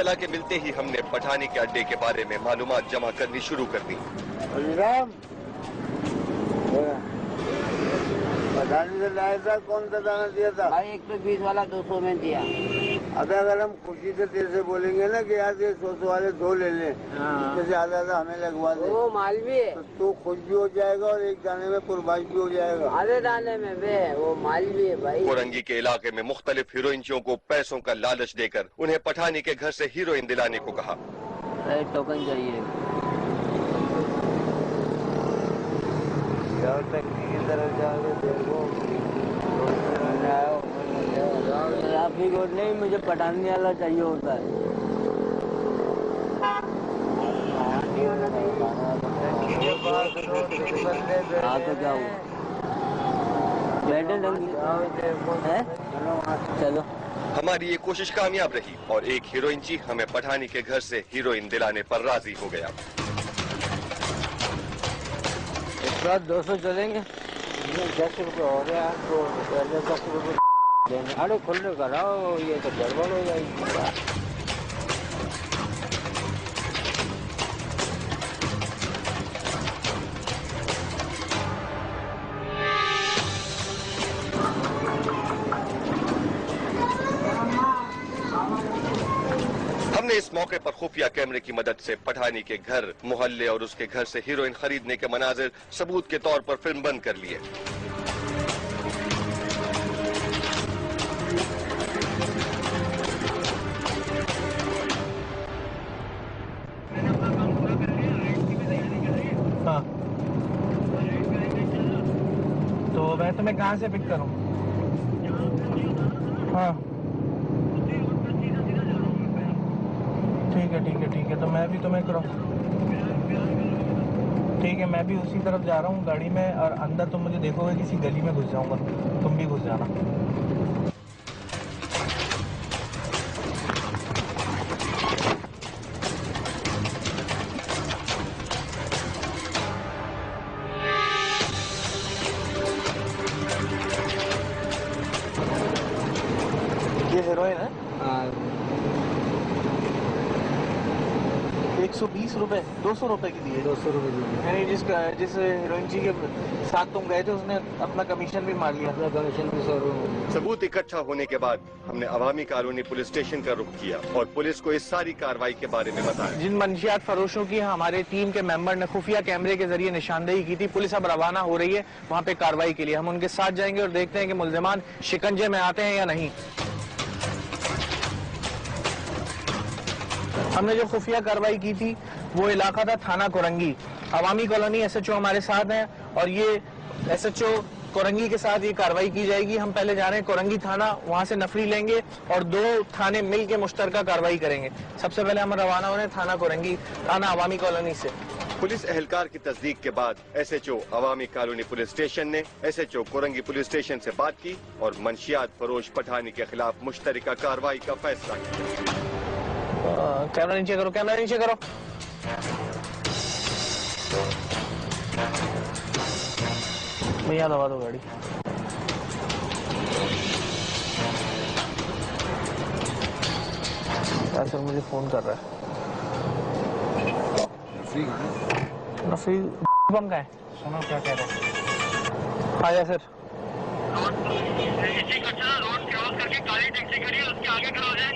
इत्तला के मिलते ही हमने पठानी के अड्डे के बारे में मालूमात जमा करनी शुरू कर दी। पठानी से लाया था, कौन सा दाना दिया था भाई? 120 वाला 200 में दिया। अगर हम खुशी से तेरे से बोलेंगे ना कि यार ये 100 वाले 2 ले ले, जैसे आधा हमें लगवा दे, वो माल भी है तो तू खुश भी हो जाएगा और एक दाने में कुर्बाश भी हो जाएगा। आधे दाने में वे वो माल भी है भाई। कोरंगी के इलाके में मुख्तलिफ हीरोइनचियों को पैसों का लालच देकर उन्हें पठानी के घर से हीरोइन दिलाने को कहा। टोकन चाहिए। ट्रैफिक और नहीं, मुझे पठानी वाला चाहिए होता है। हाँ तो क्या हुआ? बैठे है? चलो। हमारी ये कोशिश कामयाब रही और एक हीरोइनची हमें पठानी के घर से हीरोइन दिलाने पर राजी हो गया। इस बार 200 चलेंगे। 10 रुपये हो रहे हैं तो पहले 10 रुपये देने। अरे खुले कराओ, ये तो गड़बड़ हो जाएगी। हमने इस मौके पर खुफिया कैमरे की मदद से पठानी के घर, मोहल्ले और उसके घर से हीरोइन खरीदने के मनाजिर सबूत के तौर पर फिल्म बंद कर लिए। हाँ, तो मैं तुम्हें कहाँ से पिक करूँ? हाँ ठीक है, तो मैं भी तुम्हें ठीक है, मैं भी उसी तरफ जा रहा हूँ गाड़ी में, और अंदर तुम मुझे देखोगे किसी गली में घुस जाऊंगा, तुम भी घुस जाना। ये हीरोइन है? 120 रुपए, 200 रुपए की दिए। 200 रुपये यानी जिस हीरोइन जी के साथ तुम गए थे उसने अपना कमीशन भी मार लिया। अपना कमीशन भी 100 रुपये। सबूत इकट्ठा होने के बाद हमने अवामी कॉलोनी पुलिस स्टेशन का रुख किया और पुलिस को इस सारी कार्रवाई के बारे में बताया। जिन मंशियात फरोशों की हमारे टीम के मेंबर ने खुफिया कैमरे के जरिए निशानदेही की थी, पुलिस अब रवाना हो रही है वहाँ पे कार्रवाई के लिए। हम उनके साथ जाएंगे और देखते हैं कि मुल्जिमान शिकंजे में आते हैं या नहीं। हमने जो खुफिया कार्रवाई की थी वो इलाका था थाना कोरंगी। अवामी कॉलोनी SHO हमारे साथ हैं और ये SHO कोरंगी के साथ ये कार्रवाई की जाएगी। हम पहले जा रहे हैं कोरंगी थाना, वहां से नफरी लेंगे और 2 थाने मिल के मुश्तरका कार्रवाई करेंगे। सबसे पहले हम रवाना हो रहे हैं थाना कोरंगी, थाना अवामी कॉलोनी से। पुलिस एहलकार की तस्दीक के बाद SHO अवामी कॉलोनी पुलिस स्टेशन ने SHO कोरंगी पुलिस स्टेशन से बात की और मंशियात फरोश पठानी के खिलाफ मुश्तरका कार्रवाई का फैसला किया। कैमरा नीचे करो, कैमरा नीचे करो। भैया दबा दो गाड़ी। सर मुझे फोन कर रहा है। नफी बम का है। सुनो क्या कह रहे हैं। आया सर। इसी कचरा रोड क्रॉस करके काली टैक्सी खड़ी है, उसके आगे खड़ा हो जाए,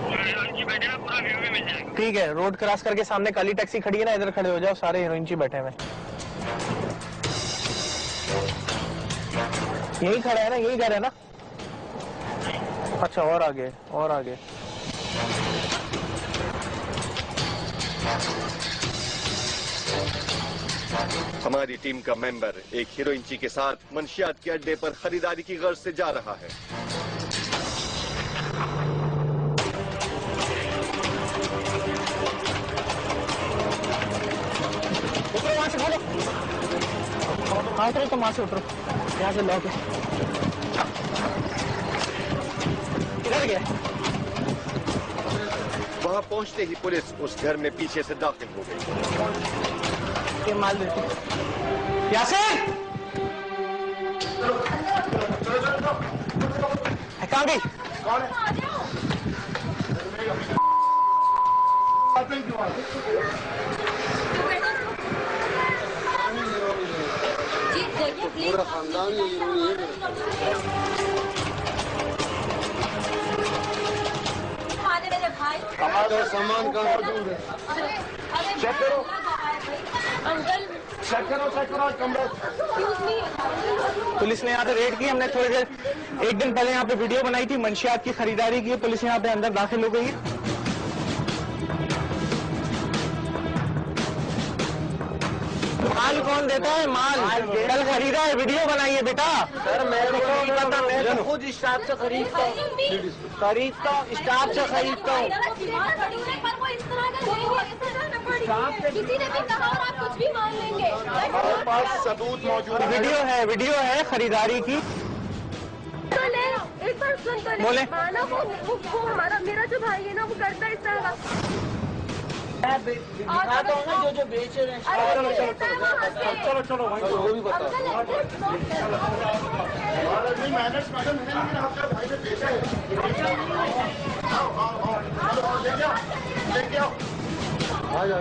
हीरोइनची बैठे में पूरा व्यू भी मिल जाएगा। ठीक है, रोड क्रॉस करके सामने काली टैक्सी खड़ी है ना, इधर खड़े हो जाओ, सारे हीरोइनची बैठे हुए। यही खड़ा है ना, यही घर है ना? अच्छा, और आगे, और आगे। हमारी टीम का मेंबर एक हीरोइनची के साथ मंशियात के अड्डे पर खरीदारी की गर्ज से जा रहा है। उतरो वहां से, खोलो। हाँ उतरो, तुम वहां से उतरो, यहाँ से लॉक है। किधर गया? वहां पहुंचते ही पुलिस उस घर में पीछे से दाखिल हो गई। ये माल देती यासिर, कहाँ गई? पूरा खानदान ही हमारा सामान का मौजूद है। चेक करो, चेक करो, चेक करो कमरा। पुलिस ने यहाँ पे रेड की। हमने थोड़ी देर एक दिन पहले यहाँ पे वीडियो बनाई थी, मंशियात की खरीदारी की। पुलिस यहाँ पे अंदर दाखिल हो गई है। माल कौन देता है? माल कल खरीदा है, वीडियो बनाइए बेटा। सर मेरे को नहीं पता, मैं तो खुद स्टाफ से खरीदता हूँ, स्टाफ से खरीदता हूँ। किसी ने भी कहा और आप कुछ भी मान लेंगे। हमारे पास सबूत मौजूद है। वीडियो है खरीदारी की। तो ले एक बार सुन तो ले। बोले। माना वो हमारा मेरा जो भाई है ना वो करता है इस तरह। मैं दिखाता हूँ ना जो बेच रहे हैं। चलो चलो भाई, वो भी बताओ। भाई ने बेचा है। आ जाओ।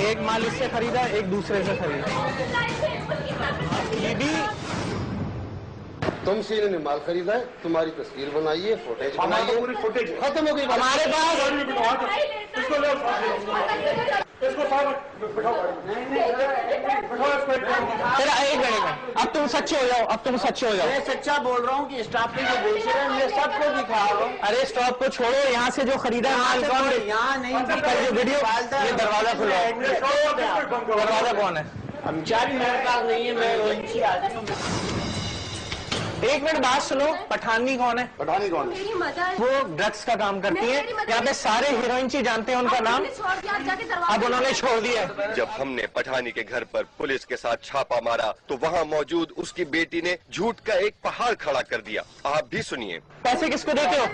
एक माल इससे खरीदा, एक दूसरे से खरीदा। ये भी तुमसे इन्होंने माल खरीदा है, तुम्हारी तस्वीर बनाइए, फुटेज बनाइए, पूरी फुटेज खत्म हो गई। हमारे पास तेरा एक मिनट, अब तुम सच्चे हो जाओ, अब तुम सच्चे हो जाओ। मैं सच्चा बोल रहा हूँ कि स्टाफ पे जो बेच रहे हैं मैं सबको दिखा रहा हूँ। अरे स्टॉप को छोड़ो, यहाँ से जो खरीदा है माल कौन? यहाँ नहीं जो वीडियो, ये दरवाजा खुला है। दरवाजा कौन है? कर्मचारी मेरे पास नहीं है, मैं वही आदमी हूँ। एक मिनट बात सुनो, पठानी कौन है? पठानी कौन है? मेरी मदर वो ड्रग्स का काम करती है। यहाँ पे सारे हीरोइन जानते हैं उनका नाम, अब उन्होंने छोड़ दिया है। जब हमने पठानी के घर पर पुलिस के साथ छापा मारा तो वहाँ मौजूद उसकी बेटी ने झूठ का एक पहाड़ खड़ा कर दिया। आप भी सुनिए। पैसे किसको देते हो?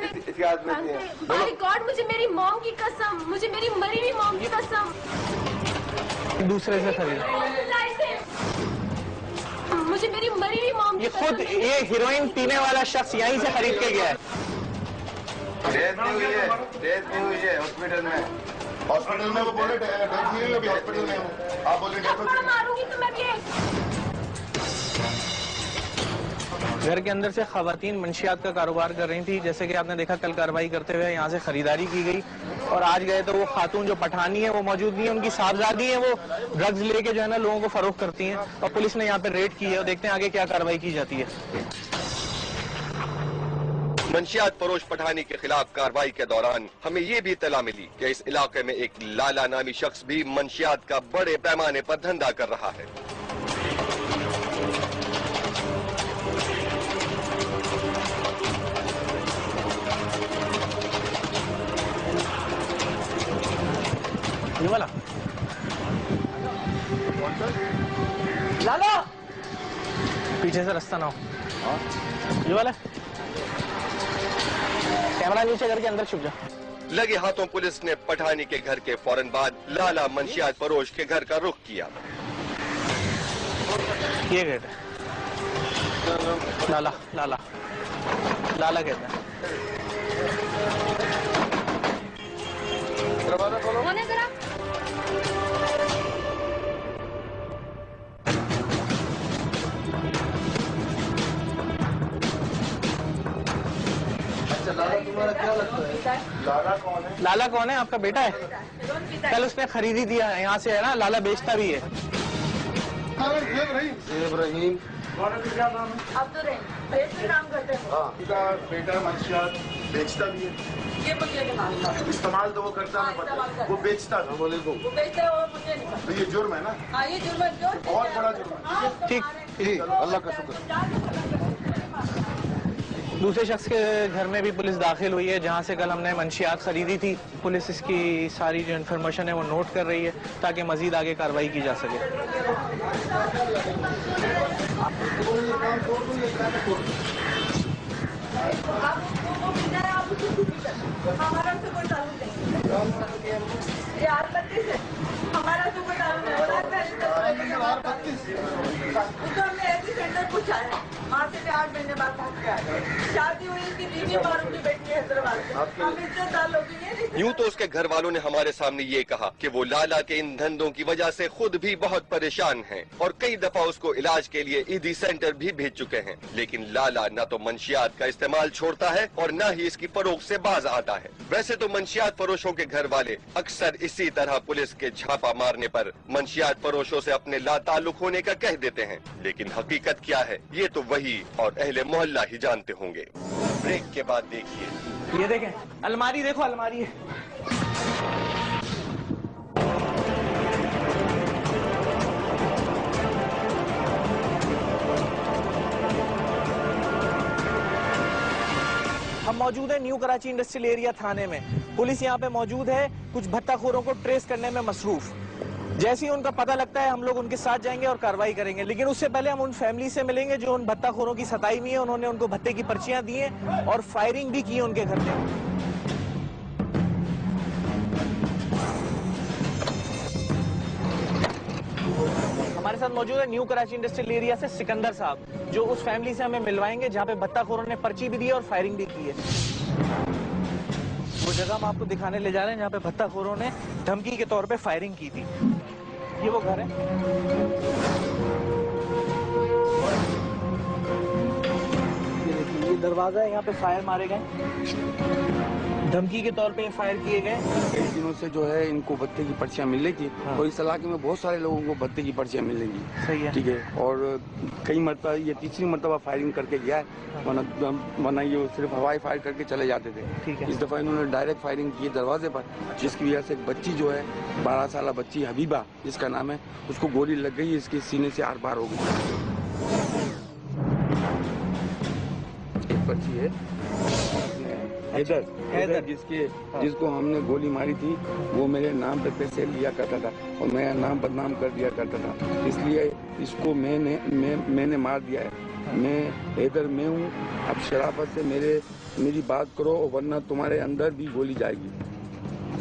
माय गॉड, मुझे मेरी मॉम की कसम, मुझे मेरी मरी हुई मॉम की कसम। दूसरे से खरीदा। मुझे मेरी मरी हुई मॉम ये खुद ये हीरोइन पीने वाला शख्स यहीं से खरीद के गया है। डेथ नहीं हुई है, डेथ नहीं हुई है हॉस्पिटल में। हॉस्पिटल में वो बोले डेथ नहीं हुई, अभी हॉस्पिटल में हूँ। आप बोले डेथ हो गई। मारूंगी तो मैं भी। घर के अंदर से खवातीन मंशियात का कारोबार कर रही थी। जैसे कि आपने देखा, कल कार्रवाई करते हुए यहाँ से खरीदारी की गई और आज गए तो वो खातून जो पठानी है वो मौजूद नहीं है, उनकी साहबजादी है, वो ड्रग्स लेके जो है ना लोगों को फरोख्त करती हैं। और पुलिस ने यहाँ पे रेड की है और देखते हैं आगे क्या कार्रवाई की जाती है। मंशियात फरोश पठानी के खिलाफ कार्रवाई के दौरान हमें ये भी इत्तला मिली कि इस इलाके में एक लाला नामी शख्स भी मंशियात का बड़े पैमाने पर धंधा कर रहा है। ये वाला लाला, पीछे से रास्ता ना हो। ये वाला कैमरा नीचे करके अंदर छुप जा। लगे हाथों पुलिस ने पठानी के घर के फौरन बाद लाला मंशियात फरोश के घर का रुख किया। ये गेट है। लाला लाला लाला कहते हैं। होने जरा। अच्छा लाला तुम्हारा क्या लगता है? लाला कौन है? लाला कौन है? आपका बेटा है। कल उसने खरीदी दिया है यहाँ से, है ना। लाला बेचता भी है। इब्राहिम। अब तो काम करते हैं। हाँ, बेटा मंशियात बेचता भी है। ये मुझे नहीं मालूम। इस्तेमाल तो वो करता है, वो बेचता है। बोले को वो बेचते हैं और मुझे नहीं तो ये जुर्म है ना, हाँ ये जुर्म है, जो बहुत बड़ा जुर्म है। ठीक ठीक, अल्लाह का शुक्र। दूसरे शख्स के घर में भी पुलिस दाखिल हुई है, जहां से कल हमने मंशियात खरीदी थी। पुलिस इसकी सारी जो इन्फॉर्मेशन है वो नोट कर रही है ताकि मजीद आगे कार्रवाई की जा सके। हमारा तो कोई ताल्लुक नहीं। यार 32 है, हमारा तो कोई ताल्लुक नहीं। तो हमने ऐसे सेंटर पूछा है, वहाँ से 8 महीने बाद भाग के आए। नहीं मारूंगी बेटी हैदराबाद से। हम इज्जतदार लोग हैं। यूं तो उसके घर वालों ने हमारे सामने ये कहा कि वो लाला के इन धंधों की वजह से खुद भी बहुत परेशान हैं और कई दफा उसको इलाज के लिए ईदी सेंटर भी भेज चुके हैं, लेकिन लाला न तो मंशियात का इस्तेमाल छोड़ता है और न ही इसकी फरोख्त से बाज आता है। वैसे तो मंशियात फरोशों के घर वाले अक्सर इसी तरह पुलिस के छापा मारने पर मंशियात फरोशों से अपने लाताल्लुक होने का कह देते हैं, लेकिन हकीकत क्या है ये तो वही और अहले मोहल्ला ही जानते होंगे। ब्रेक के बाद देखिए। ये देखें, अलमारी देखो, अलमारी है। हम मौजूद है न्यू कराची इंडस्ट्रियल एरिया थाने में। पुलिस यहाँ पे मौजूद है, कुछ भत्ताखोरों को ट्रेस करने में मसरूफ। जैसे ही उनका पता लगता है हम लोग उनके साथ जाएंगे और कार्रवाई करेंगे, लेकिन उससे पहले हम उन फैमिली से मिलेंगे जो उन भत्ताखोरों की सताई हुई है। उन्होंने उनको भत्ते की पर्चियां दी हैं और फायरिंग भी की है उनके घर में। हमारे साथ मौजूद है न्यू कराची इंडस्ट्रियल एरिया से सिकंदर साहब, जो उस फैमिली से हमें मिलवाएंगे जहाँ पे भत्ताखोरों ने पर्ची भी दी है और फायरिंग भी की है। वो जगह हम आपको दिखाने ले जा रहे हैं जहाँ पे भत्ताखोरों ने धमकी के तौर पे फायरिंग की थी। ये वो घर है। ये देखिए, ये दरवाजा है, यहाँ पे फायर मारे गए, धमकी के तौर पे फायर किए गए। कई दिनों से जो है इनको भत्ते की पर्चियां मिलेगी। हाँ। और इस इलाके में बहुत सारे लोगों को भत्ते की पर्चियां मिलेगी। सही है। ठीक है, और कई मरतबा ये तीसरी मरतबा फायरिंग करके गया है। वरना ये सिर्फ हवाई फायर करके चले जाते थे। ठीक है। इस दफा इन्होंने डायरेक्ट फायरिंग की दरवाजे पर, जिसकी वजह से एक बच्ची जो है 12 साल बच्ची हबीबा जिसका नाम है, उसको गोली लग गई, इसके सीने से आर पार हो गई। एक पर्ची है हैदर जिसको हमने गोली मारी थी, वो मेरे नाम पे पैसे लिया करता था और मेरा नाम बदनाम कर दिया करता था, इसलिए इसको मैंने मार दिया है। मैं हैदर में हूँ, अब शराफत से मेरी बात करो वरना तुम्हारे अंदर भी गोली जाएगी।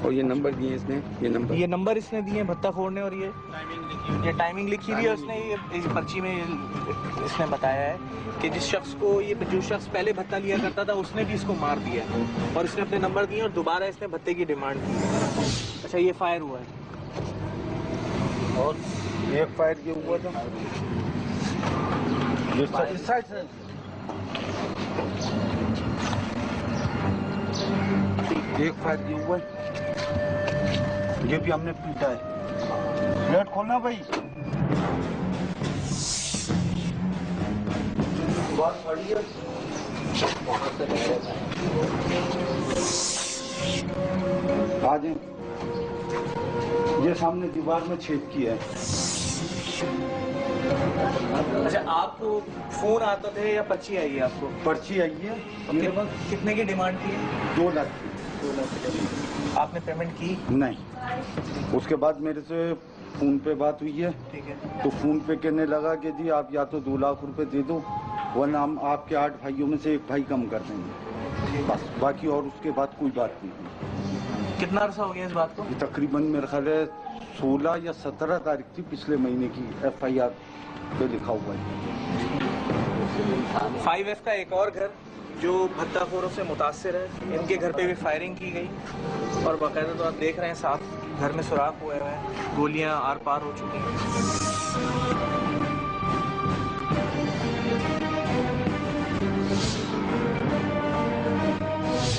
और ये नंबर दिए इसने, ये नंबर इसने दिए भत्ताखोर ने, और ये टाइमिंग लिखी हुई है उसने। ये पर्ची में इसने बताया है कि जो शख्स पहले भत्ता लिया करता था उसने भी इसको मार दिया और इसने अपने नंबर दिए और दोबारा इसने भत्ते की डिमांड की है। अच्छा, ये फायर हुआ है और एक फायर किया हुआ था इस साइड से। एक फायर किया हुआ है, ये भी हमने पीटा है। गेट खोलना भाई। बात पड़ी है। आज ये सामने दीवार में छेद किया है। अच्छा, आपको फोन आता थे या पर्ची आई है आपको? पर्ची आई है। कितने की डिमांड की है? 2 लाख की। आपने पेमेंट की? नहीं। उसके बाद मेरे से फोन पे बात हुई है। ठीक है। तो फोन पे कहने लगा कि जी आप या तो 2 लाख रुपए दे दो वरना हम आपके 8 भाइयों में से एक भाई कम कर देंगे, बस। बाकी और उसके बाद कोई बात नहीं। कितना अर्सा हो गया इस बात को? ये तकरीबन मेरे ख्याल है 16 या 17 तारीख थी पिछले महीने की, FIR पे लिखा हुआ है। 5F का एक और घर जो भत्ताखोरों से मुतासिर है, इनके घर पे भी फायरिंग की गई और बाकायदा तो आप देख रहे हैं साफ घर में सुराख हुए हैं, गोलियां आर पार हो चुकी हैं।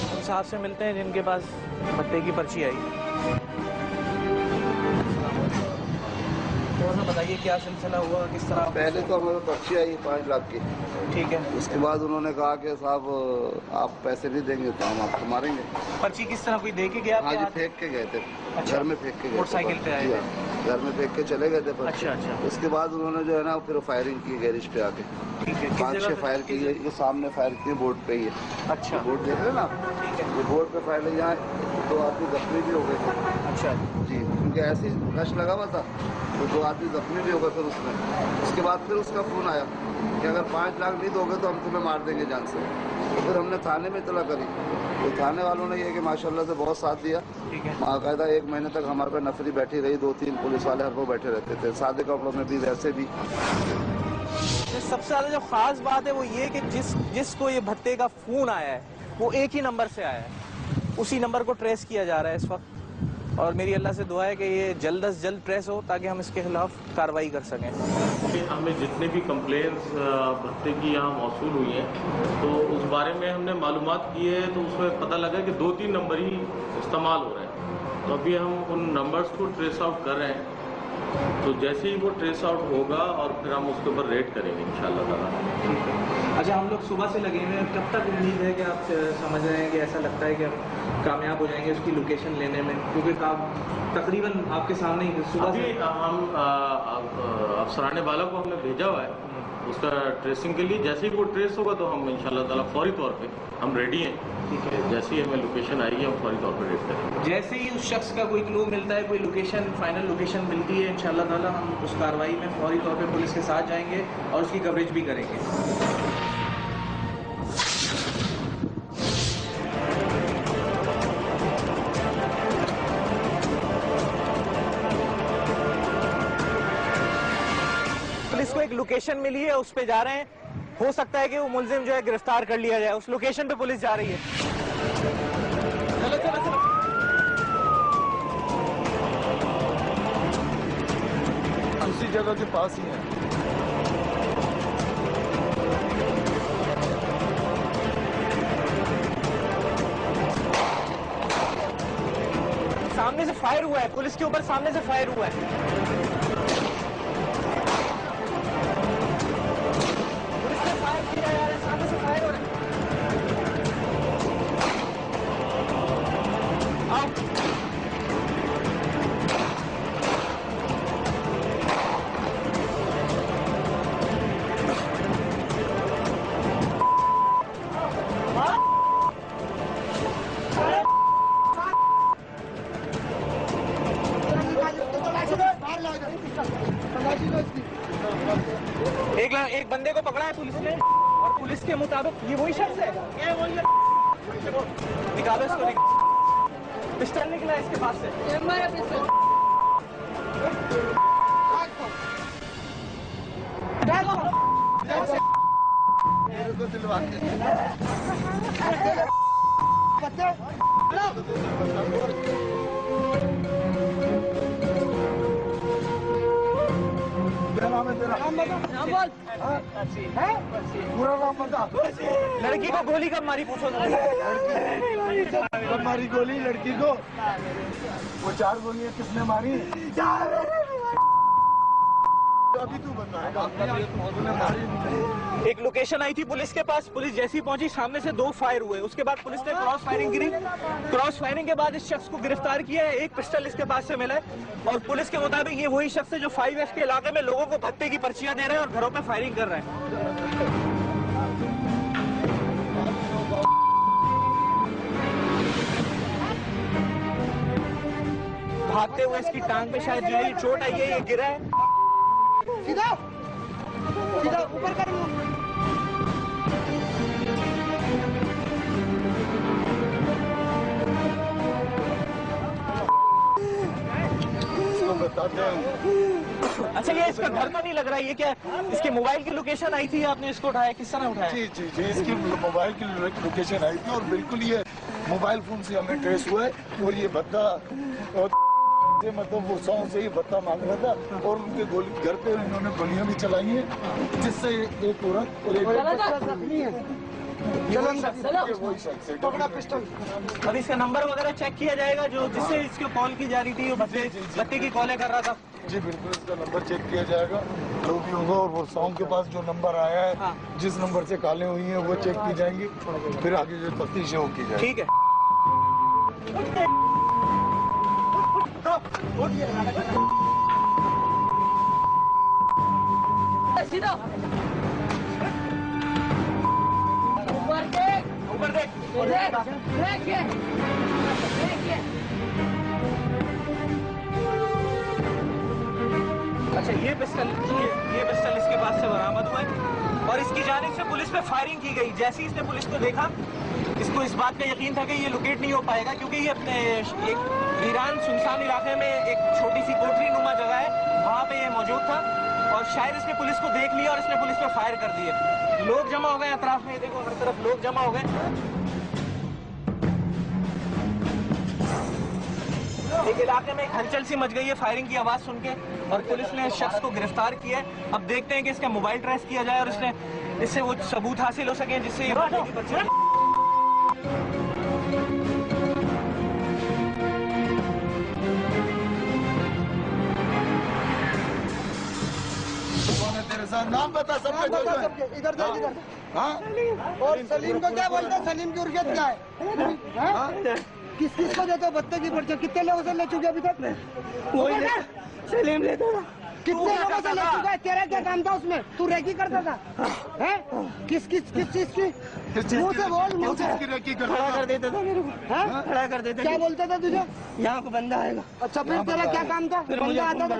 हम साहब से मिलते हैं जिनके पास भत्ते की पर्ची आई। बताइए क्या सिलसिला हुआ, किस तरह? पहले तो हमें पर्ची आई 5 लाख की। ठीक है। उसके बाद उन्होंने कहा कि साहब आप पैसे नहीं देंगे तो हम आपको मारेंगे। पर्ची किस तरह कोई दे के गया? हाँ जी, फेंक के गए थे। अच्छा। घर में फेंक के गए, मोटरसाइकिल पे आए थे? घर में फेंक के चले गए थे। अच्छा अच्छा। उसके बाद उन्होंने जो है ना फिर फायरिंग की गैरेज पे आके। ठीक है। 5-6 फायर की, ये सामने फायर किए बोर्ड पे ही है। अच्छा। बोर्ड देख रहे हैं ना, ये बोर्ड पे फायर यहाँ 2 आदमी जख्मी भी हो गए थे। अच्छा जी, क्योंकि ऐसे रश लगा हुआ था तो 2 आदमी जख्मी भी हो गए। फिर उसके बाद फिर उसका फोन आया कि अगर 5 लाख नहीं दोगे तो हम तुम्हें मार देंगे जान से। तो फिर हमने थाने में इतला करी, तो थाने वालों ने ये कि माशाल्लाह से बहुत साथ दिया। ठीक है। बाकायदा 1 महीने तक हमारे पे नफरी बैठी रही, 2-3 पुलिस वाले हर वो बैठे रहते थे, सादे कपड़ों में भी वैसे भी। सबसे ज्यादा जो खास बात है वो ये कि जिसको ये भत्ते का फोन आया है वो एक ही नंबर से आया है, उसी नंबर को ट्रेस किया जा रहा है इस वक्त। और मेरी अल्लाह से दुआ है कि ये जल्द अज जल्द ट्रेस हो ताकि हम इसके खिलाफ कार्रवाई कर सकें। हमें जितने भी कंप्लेंट्स भत्ते की यहाँ मौसूल हुई हैं तो उस बारे में हमने मालूमात की है, तो उसमें पता लगा कि 2-3 नंबर ही इस्तेमाल हो रहे हैं। तो अभी हम उन नंबर्स को ट्रेस आउट कर रहे हैं, तो जैसे ही वो ट्रेस आउट होगा और फिर हम उसके ऊपर रेड करेंगे इंशाल्लाह ताला। अच्छा, हम लोग सुबह से लगे हुए हैं, कब तक उम्मीद है कि आप समझ रहे हैं कि ऐसा लगता है कि हम कामयाब हो जाएंगे उसकी लोकेशन लेने में, क्योंकि तकरीबन आपके सामने ही सुबह से हम अफसरान बाला को हमने भेजा हुआ है उसका ट्रेसिंग के लिए। जैसे ही वो ट्रेस होगा तो हम इंशाल्लाह ताला फौरी तौर पे हम रेडी हैं। ठीक है, जैसे ही हमें लोकेशन आएगी हम फौरी तौर पे रेड करेंगे। जैसे ही उस शख्स का कोई क्लू मिलता है, कोई लोकेशन, फाइनल लोकेशन मिलती है, इंशाल्लाह ताला हम उस कार्रवाई में फौरी तौर पे पुलिस के साथ जाएंगे और उसकी कवरेज भी करेंगे। पुलिस को एक लोकेशन मिली है, उस पे जा रहे हैं। हो सकता है कि वो मुलजिम जो है गिरफ्तार कर लिया जाए। उस लोकेशन पे पुलिस जा रही है। चलो चलो चलो। उसी जगह के पास ही है। सामने से फायर हुआ है, पुलिस के ऊपर सामने से फायर हुआ है। पुलिस से फायर किया जा रहा है, सामने से फायर हो रहा है। आओ। एक बंदे को पकड़ा है पुलिस ने और पुलिस के मुताबिक ये वही शख्स है। निकालो इसको, पिस्टल निकला है इसके पास से। लड़की को गोली कब मारी पूछो? कब मारी गोली लड़की को? वो 4 गोलियां किसने मारी? अभी तू बताएगा। एक लोकेशन आई थी पुलिस के पास, पुलिस जैसी पहुंची सामने से 2 फायर हुए। उसके बाद पुलिस ने क्रॉस फायरिंग करी। क्रॉस फायरिंग के बाद इस शख्स को गिरफ्तार किया है। एक पिस्टल इसके पास से मिला है और पुलिस के मुताबिक ये वही शख्स है जो 5F के इलाके में लोगों को भत्ते की पर्चियां दे रहे हैं और घरों पे फायरिंग कर रहे हैं। भागते हुए इसकी टांग पे शायद जो है चोट आई है, ये गिरा है। सीधा सीधा ऊपर कर। बताते हैं। अच्छा, ये इसका घर तो नहीं लग रहा है? ये क्या इसके मोबाइल की लोकेशन आई थी, आपने इसको उठाया? किस तरह उठाया? जी जी जी, इसकी मोबाइल की लोकेशन आई थी और बिल्कुल ये मोबाइल फोन से हमें ट्रेस हुआ है। और ये भत्ता मतलब वो 100 से ही भत्ता मांग रहा था और उनके गोली घर पे इन्होंने गोलियां भी चलाई हैं, जिससे एक औरत और एक पकड़ा पिस्टल। और इसका नंबर वगैरह चेक किया जाएगा जो जिससे इसको कॉल की जा रही थी, वो भत्ते की कॉलें कर रहा था। जी बिल्कुल, इसका नंबर चेक किया जाएगा जो भी होगा। और वो सॉन्ग के पास जो नंबर आया है, जिस नंबर से कॉलें हुई हैं वो चेक की जाएंगी, फिर आगे जो तफ्तीश है वो की जाएगी। ठीक है। सीधा ऊपर देख, ऊपर देख। देखिए अच्छा, ये पिस्टल इसके पास से बरामद हुआ है और इसकी जानिब से पुलिस पे फायरिंग की गई। जैसे ही इसने पुलिस को देखा, इसको इस बात का यकीन था कि ये लोकेट नहीं हो पाएगा, क्योंकि ये अपने एक ईरान सुनसान इलाके में एक छोटी सी कोठरी नुमा जगह है, वहाँ पे ये मौजूद था और शायद इसने पुलिस को देख लिया और इसने पुलिस पे फायर कर दिए। लोग जमा हो गए अतराफ में, देखो हर तरफ लोग जमा हो गए। एक इलाके में एक हलचल सी मच गई है फायरिंग की आवाज सुन के और पुलिस ने इस शख्स को गिरफ्तार किया है। अब देखते हैं कि इसका मोबाइल ट्रेस किया जाए और इससे वो सबूत हासिल हो सके जिससे ये नाम बता सबके इधर इधर। हाँ और सलीम को क्या बोलते हैं? सलीम की उर्फियत क्या है? किस किस को देते हो बत्ते की पर्चे? कितने लोगों से ले चुके अभी तक? वही सलीम लेता था। कितने लोगों से ले चुका है? तेरा क्या काम था उसमें? तू रेकी करता था? हैं? किस चीज की? मुँह से बोल, मुँह से। खड़ा कर देता था मेरे को। खड़ा कर देता। क्या बोलता था तुझे? यहाँ को बंदा आएगा। अच्छा फिर तेरा क्या काम था? बंदा आता था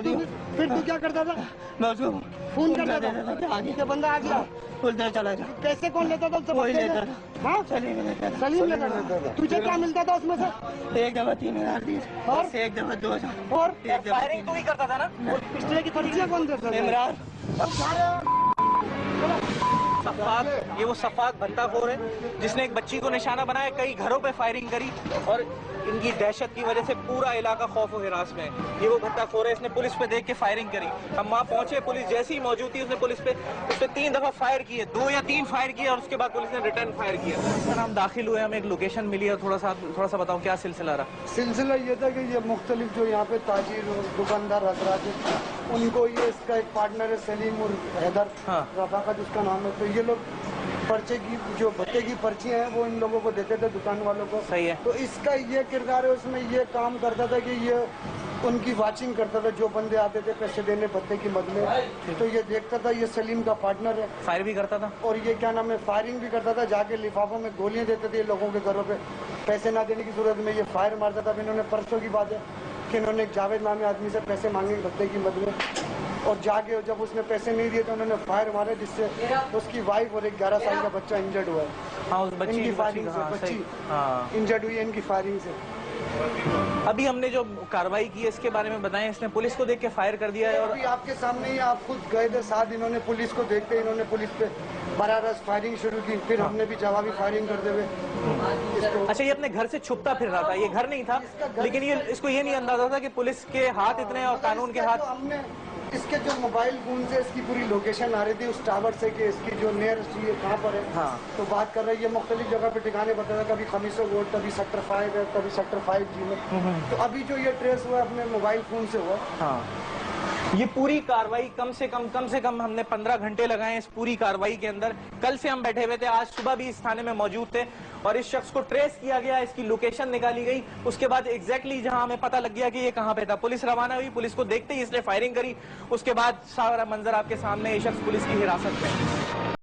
फिर तू क्या करता था? मैं उसको फोन करता था आगे बंदा आ गया बोलता चला जा। पैसे कौन लेता था? वही लेता था। हाँ सलीम लेता था। तुझे क्या मिलता था उसमें से? एक दफा 3000 दिए और एक दफा 2000 और फायरिंग तो ही करता था ना। पिछले की पर्चियाँ कौन देता था? इमरान। सफाक, ये वो सफाक भत्ताखोर है जिसने एक बच्ची को निशाना बनाया, कई घरों पे फायरिंग करी और इनकी दहशत की वजह से पूरा इलाका खौफ और हिरास में है। ये वो भत्ताखोर है, इसने पुलिस पे देख के फायरिंग करी। हम वहाँ पहुंचे, पुलिस जैसे ही मौजूद थी उसने पुलिस पे 3 दफा फायर किए, 2 या 3 फायर किए और उसके बाद पुलिस ने रिटर्न फायर किया। सर हम दाखिल हुए, हमें एक लोकेशन मिली है, थोड़ा सा बताओ क्या सिलसिला रहा? सिलसिला ये था कि ये मुख्तलिफ जो यहाँ पे ताजिर और दुकानदार हजरात हैं उनको ये इसका एक पार्टनर है सलीम और हैदर रफाकत उसका नाम है। तो ये लोग पर्चे की जो भत्ते की पर्चियाँ हैं वो इन लोगों को देते थे, दुकान वालों को। सही है। तो इसका ये किरदार है, उसमें ये काम करता था कि ये उनकी वाचिंग करता था। जो बंदे आते थे पैसे देने भत्ते की मद में तो ये देखता था ये सलीम का पार्टनर है। फायर भी करता था और ये क्या नाम है फायरिंग भी करता था। जाके लिफाफों में गोलियां देते थे लोगों के घरों पे, पैसे ना देने की सूरत में ये फायर मारता था। इन्होंने परसों की बात है कि इन्होंने एक जावेद नामी आदमी से पैसे मांगे भत्ते की मद में और जाके जब उसने पैसे नहीं दिए तो उन्होंने फायर मारे जिससे उसकी वाइफ और एक 11 साल का बच्चा इंजर्ड हुआ है। हाँ, उस बच्ची इनकी फायरिंग से बच्ची इंजर्ड हुई है इनकी फायरिंग से। अभी हमने जो कार्रवाई की है इसके बारे में बताएं। इसने पुलिस को देख के फायर कर दिया है और अभी आपके सामने ही आप खुद गए थे साथ, इन्होंने पुलिस को देखते इन्होंने पुलिस पे बराबर फायरिंग शुरू की, फिर हमने भी जवाबी फायरिंग करते हुए। अच्छा ये अपने घर से छुपता फिर रहा था, ये घर नहीं था लेकिन ये इसको ये नहीं अंदाजा था कि पुलिस के हाथ इतने और कानून के हाथ। हमने इसके जो मोबाइल फोन से इसकी पूरी लोकेशन आ रही थी उस टावर से कि इसकी जो नियरेस्ट ये कहाँ पर है। हाँ। तो बात कर रहे हैं ये मुख्तलिफ जगह पे ठिकाने बताया, कभी खमीसो रोड, कभी सेक्टर 5 है, कभी सेक्टर 5G में। तो अभी जो ये ट्रेस हुआ अपने मोबाइल फोन से हुआ। हाँ। ये पूरी कार्रवाई कम से कम हमने 15 घंटे लगाए इस पूरी कार्रवाई के अंदर। कल से हम बैठे हुए थे, आज सुबह भी इस थाने में मौजूद थे और इस शख्स को ट्रेस किया गया, इसकी लोकेशन निकाली गई। उसके बाद एग्जैक्टली जहां हमें पता लग गया कि ये कहां पे था, पुलिस रवाना हुई। पुलिस को देखते ही इसने फायरिंग करी। उसके बाद सारा मंजर आपके सामने, ये शख्स पुलिस की हिरासत में।